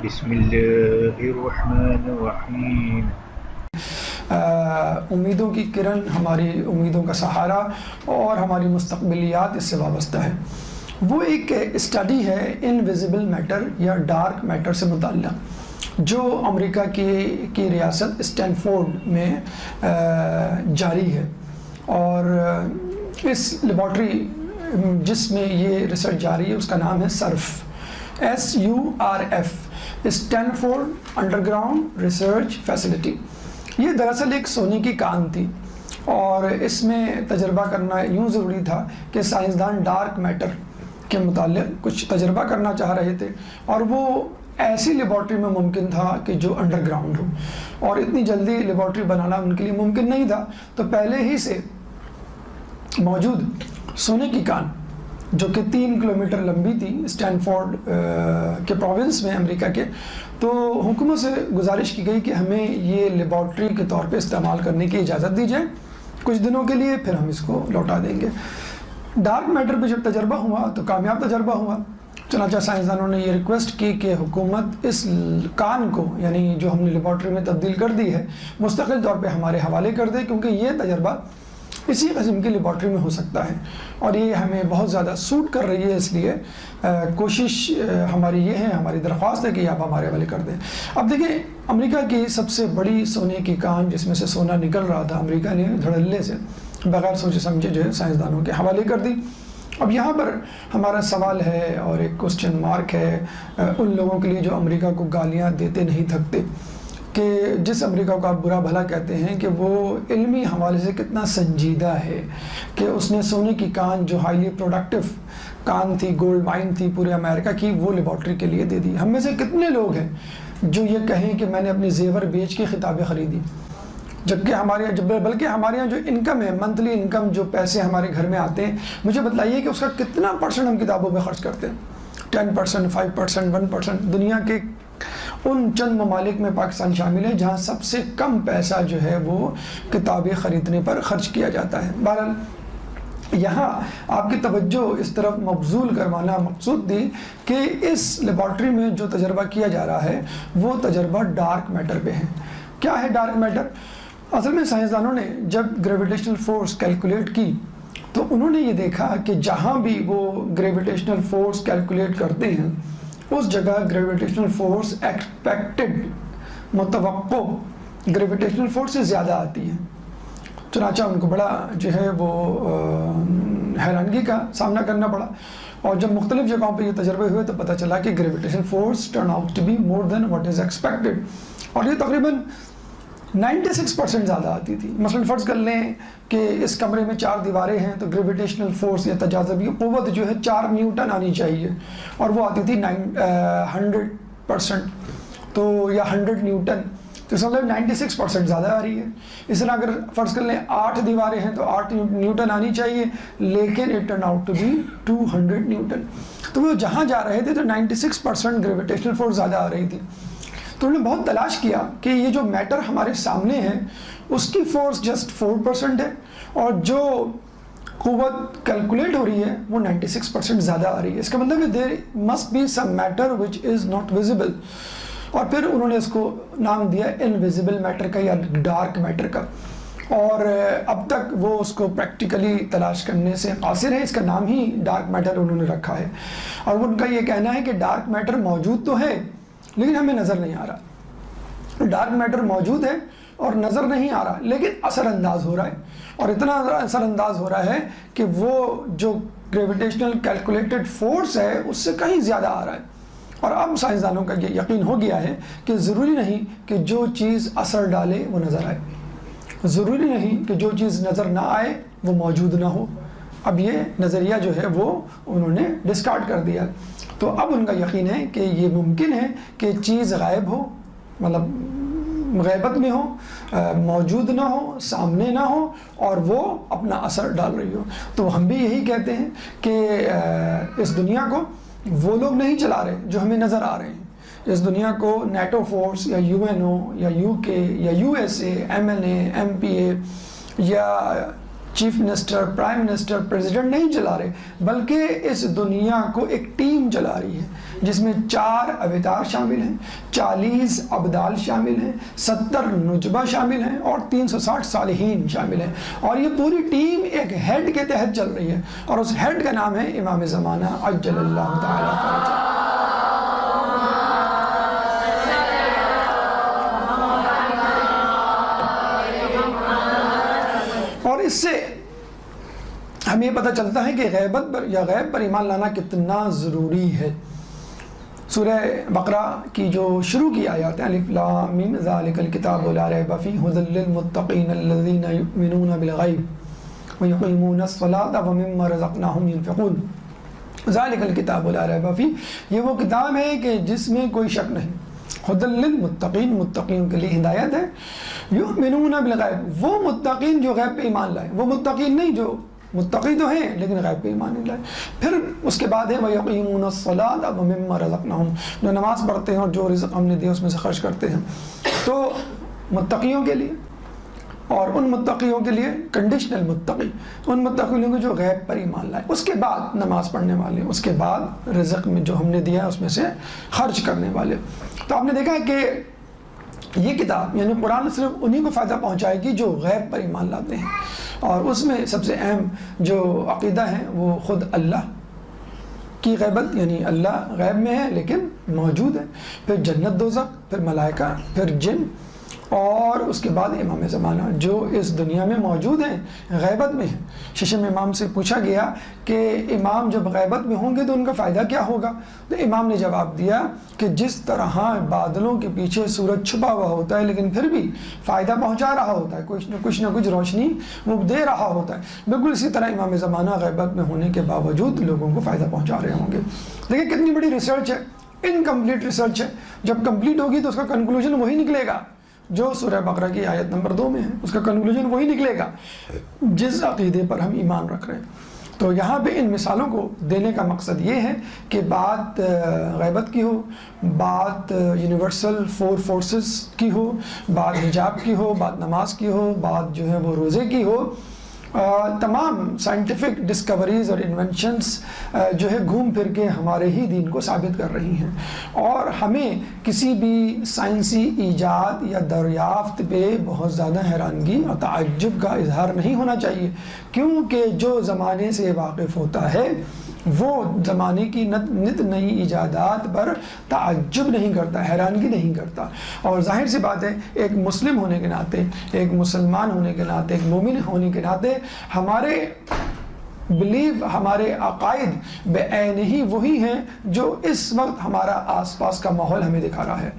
بسم اللہ الرحمن الرحیم۔ امیدوں کی کرن، ہماری امیدوں کا سہارا اور ہماری مستقبلیات اس سے وابستہ ہے۔ وہ ایک اسٹڈی ہے انویزیبل میٹر یا ڈارک میٹر سے متعلق، جو امریکہ کی ریاست اسٹینفورڈ میں جاری ہے، اور اس لیبارٹری جس میں یہ ریسرچ جاری ہے اس کا نام ہے SURF، Stanford under ground research facility. یہ دراصل ایک سونے کی کان تھی، اور اس میں تجربہ کرنا یوں ضروری تھا کہ سائنسدان ڈارک میٹر کے متعلق کچھ تجربہ کرنا چاہ رہے تھے، اور وہ ایسی لیبارٹری میں ممکن تھا کہ جو انڈر گراؤنڈ ہو، اور اتنی جلدی لیبارٹری بنانا ان کے لیے ممکن نہیں تھا۔ تو پہلے ہی سے موجود سونے کی کان، جو کہ 3 کلومیٹر لمبی تھی، اسٹینفورڈ کے پروونس میں امریکہ کے، تو حکومت سے گزارش کی گئی کہ ہمیں یہ لیبارٹری کے طور پہ استعمال کرنے کی اجازت دی جائے کچھ دنوں کے لیے، پھر ہم اس کو لوٹا دیں گے۔ ڈارک میٹر پہ جب تجربہ ہوا تو کامیاب تجربہ ہوا، چنانچہ سائنسدانوں نے یہ ریکویسٹ کی کہ حکومت اس کان کو، یعنی جو ہم نے لیبارٹری میں تبدیل کر دی ہے، مستقل طور پہ ہمارے حوالے کر دے، کیونکہ یہ تجربہ اسی قسم کی لیبارٹری میں ہو سکتا ہے اور یہ ہمیں بہت زیادہ سوٹ کر رہی ہے، اس لیے کوشش ہماری یہ ہے، ہماری درخواست ہے کہ آپ ہمارے حوالے کر دیں۔ اب دیکھیں، امریکہ کی سب سے بڑی سونے کی کان جس میں سے سونا نکل رہا تھا، امریکہ نے دھڑلے سے بغیر سوچے سمجھے جو ہے سائنسدانوں کے حوالے کر دی۔ اب یہاں پر ہمارا سوال ہے اور ایک کوسچن مارک ہے ان لوگوں کے لیے جو امریکہ کو گالیاں دیتے نہیں تھکتے، کہ جس امریکہ کو آپ برا بھلا کہتے ہیں کہ وہ علمی حوالے سے کتنا سنجیدہ ہے کہ اس نے سونے کی کان جو ہائیلی پروڈکٹیو کان تھی، گولڈ مائن تھی پورے امریکہ کی، وہ لیبارٹری کے لیے دے دی۔ ہم میں سے کتنے لوگ ہیں جو یہ کہیں کہ میں نے اپنی زیور بیچ کے کتابیں خریدی، جبکہ بلکہ ہمارے یہاں جو انکم ہے، منتھلی انکم، جو پیسے ہمارے گھر میں آتے ہیں، مجھے بتلائیے کہ اس کا کتنا پرسنٹ ہم کتابوں پہ خرچ کرتے ہیں؟ 10%، 5%، 1%۔ دنیا کے ان چند ممالک میں پاکستان شامل ہے جہاں سب سے کم پیسہ جو ہے وہ کتابیں خریدنے پر خرچ کیا جاتا ہے۔ بہرحال یہاں آپ کی توجہ اس طرف مبذول کروانا مقصود تھی کہ اس لیبارٹری میں جو تجربہ کیا جا رہا ہے وہ تجربہ ڈارک میٹر پہ ہے۔ کیا ہے ڈارک میٹر؟ اصل میں سائنسدانوں نے جب گریویٹیشنل فورس کیلکولیٹ کی تو انہوں نے یہ دیکھا کہ جہاں بھی وہ گریویٹیشنل فورس کیلکولیٹ کرتے ہیں اس جگہ گریویٹیشنل فورس ایکسپیکٹڈ، متوقع گریویٹیشنل فورس سے زیادہ آتی ہے۔ چنانچہ ان کو بڑا جو ہے وہ حیرانگی کا سامنا کرنا پڑا، اور جب مختلف جگہوں پہ یہ تجربے ہوئے تو پتہ چلا کہ gravitational force turn out to be more than what is expected, اور یہ تقریباً 96% زیادہ آتی تھی۔ مثلاً فرض کر لیں کہ اس کمرے میں 4 دیواریں ہیں تو گریویٹیشنل فورس یا تجاذبی قوت جو ہے 4 نیوٹن آنی چاہیے، اور وہ آتی تھی 100%، تو یا 100 نیوٹن، تو اس مطلب 96% زیادہ آ رہی ہے۔ اس طرح اگر فرض کر لیں 8 دیواریں ہیں تو 8 نیوٹن آنی چاہیے، لیکن it turn out to be 200 newton. تو وہ جہاں جا رہے تھے تو 96% گریویٹیشنل فورس زیادہ آ رہی تھی۔ تو انہوں نے بہت تلاش کیا کہ یہ جو میٹر ہمارے سامنے ہے اس کی فورس جسٹ 4% ہے، اور جو قوت کیلکولیٹ ہو رہی ہے وہ 96% زیادہ آ رہی ہے۔ اس کا مطلب ہے there must be some matter which is not visible, اور پھر انہوں نے اس کو نام دیا انویزیبل میٹر کا یا ڈارک میٹر کا، اور اب تک وہ اس کو پریکٹیکلی تلاش کرنے سے قاصر ہے۔ اس کا نام ہی ڈارک میٹر انہوں نے رکھا ہے، اور ان کا یہ کہنا ہے کہ ڈارک میٹر موجود تو ہے لیکن ہمیں نظر نہیں آ رہا۔ ڈارک میٹر موجود ہے اور نظر نہیں آ رہا، لیکن اثر انداز ہو رہا ہے، اور اتنا اثر انداز ہو رہا ہے کہ وہ جو گریویٹیشنل کیلکولیٹڈ فورس ہے اس سے کہیں زیادہ آ رہا ہے۔ اور اب سائنسدانوں کا یہ یقین ہو گیا ہے کہ ضروری نہیں کہ جو چیز اثر ڈالے وہ نظر آئے، ضروری نہیں کہ جو چیز نظر نہ آئے وہ موجود نہ ہو۔ اب یہ نظریہ جو ہے وہ انہوں نے ڈسکارڈ کر دیا۔ تو اب ان کا یقین ہے کہ یہ ممکن ہے کہ چیز غائب ہو، مطلب غیبت میں ہو، موجود نہ ہو، سامنے نہ ہو، اور وہ اپنا اثر ڈال رہی ہو۔ تو ہم بھی یہی کہتے ہیں کہ اس دنیا کو وہ لوگ نہیں چلا رہے جو ہمیں نظر آ رہے ہیں۔ اس دنیا کو نیٹو فورس یا UN یا UK یا USA، MNA، MPA یا chief minister, prime minister, president نہیں چلا رہے، بلکہ اس دنیا کو ایک ٹیم چلا رہی ہے۔ جس میں 4 اوتار شامل ہیں، 40 ابدال شامل ہیں، 70 نجبہ شامل ہیں اور 360 صالحین شامل ہیں، اور یہ پوری ٹیم ایک ہیڈ کے تحت چل رہی ہے، اور اس ہیڈ کا نام ہے امام زمانہ عجل اللہ تعالیٰ فرجہ۔ اور اس سے ہمیں یہ پتہ چلتا ہے کہ غیبت پر یا غیب پر ایمان لانا کتنا ضروری ہے۔ سورہ بقرہ کی جو شروع کی آیات ہیں، الف لام میم ذالک الکتاب لا ریب فیہ ھدی للمتقین الذین یؤمنون بالغیب ویقیمون الصلاۃ ومما رزقناہم ینفقون، ذالک الکتاب لا ریب فیہ، یہ وہ کتاب ہے کہ جس میں کوئی شک نہیں، ھدی للمتقین، متقین کے لیے ہدایت ہے، یؤمنون بالغیب، وہ متقین جو غیب پہ ایمان لائے، وہ متقین نہیں جو متقی تو ہیں لیکن غیب پہ ایمان نہیں لائے۔ پھر اس کے بعد ہے وَيَقِيمُونَ الصَّلَاةَ وَمِمَّا رَزَقْنَاهُمْ، جو نماز پڑھتے ہیں اور جو رزق ہم نے دیا اس میں سے خرچ کرتے ہیں۔ تو متقیوں کے لیے، اور ان متقیوں کے لیے کنڈیشنل متقی، ان متقیوں جو غیب پر ایمان لائے، اس کے بعد نماز پڑھنے والے، اس کے بعد رزق میں جو ہم نے دیا اس میں سے خرچ کرنے والے۔ تو آپ نے دیکھا ہے کہ یہ کتاب یعنی قرآن صرف انہی کو فائدہ پہنچائے گی جو غیب پر ایمان لاتے ہیں، اور اس میں سب سے اہم جو عقیدہ ہے وہ خود اللہ کی غیبت، یعنی اللہ غیب میں ہے لیکن موجود ہے، پھر جنت دوزخ، پھر ملائکہ، پھر جن، اور اس کے بعد امام زمانہ جو اس دنیا میں موجود ہیں، غیبت میں ہیں۔ ششم امام سے پوچھا گیا کہ امام جب غیبت میں ہوں گے تو ان کا فائدہ کیا ہوگا؟ تو امام نے جواب دیا کہ جس طرح بادلوں کے پیچھے سورج چھپا ہوا ہوتا ہے لیکن پھر بھی فائدہ پہنچا رہا ہوتا ہے، کچھ نہ کچھ روشنی وہ دے رہا ہوتا ہے، بالکل اسی طرح امام زمانہ غیبت میں ہونے کے باوجود لوگوں کو فائدہ پہنچا رہے ہوں گے۔ دیکھیں کتنی بڑی ریسرچ ہے، انکمپلیٹ ریسرچ ہے، جب کمپلیٹ ہوگی تو اس کا کنکلوژن وہی نکلے گا جو سورہ بقرہ کی آیت نمبر 2 میں ہے، اس کا کنکلوژن وہی نکلے گا جس عقیدے پر ہم ایمان رکھ رہے ہیں۔ تو یہاں پہ ان مثالوں کو دینے کا مقصد یہ ہے کہ بات غیبت کی ہو، بات یونیورسل 4 فورسز کی ہو، بات حجاب کی ہو، بات نماز کی ہو، بات جو ہے وہ روزے کی ہو، تمام سائنٹیفک ڈسکوریز اور انوینشنز جو ہے گھوم پھر کے ہمارے ہی دین کو ثابت کر رہی ہیں، اور ہمیں کسی بھی سائنسی ایجاد یا دریافت پہ بہت زیادہ حیرانگی اور تعجب کا اظہار نہیں ہونا چاہیے، کیونکہ جو زمانے سے واقف ہوتا ہے وہ زمانے کی نت نئی ایجادات پر تعجب نہیں کرتا، حیرانگی نہیں کرتا۔ اور ظاہر سی بات ہے ایک مسلم ہونے کے ناطے، ایک مسلمان ہونے کے ناطے، ایک مومن ہونے کے ناطے ہمارے بلیف، ہمارے عقائد بعین ہی وہی ہیں جو اس وقت ہمارا آس پاس کا ماحول ہمیں دکھا رہا ہے۔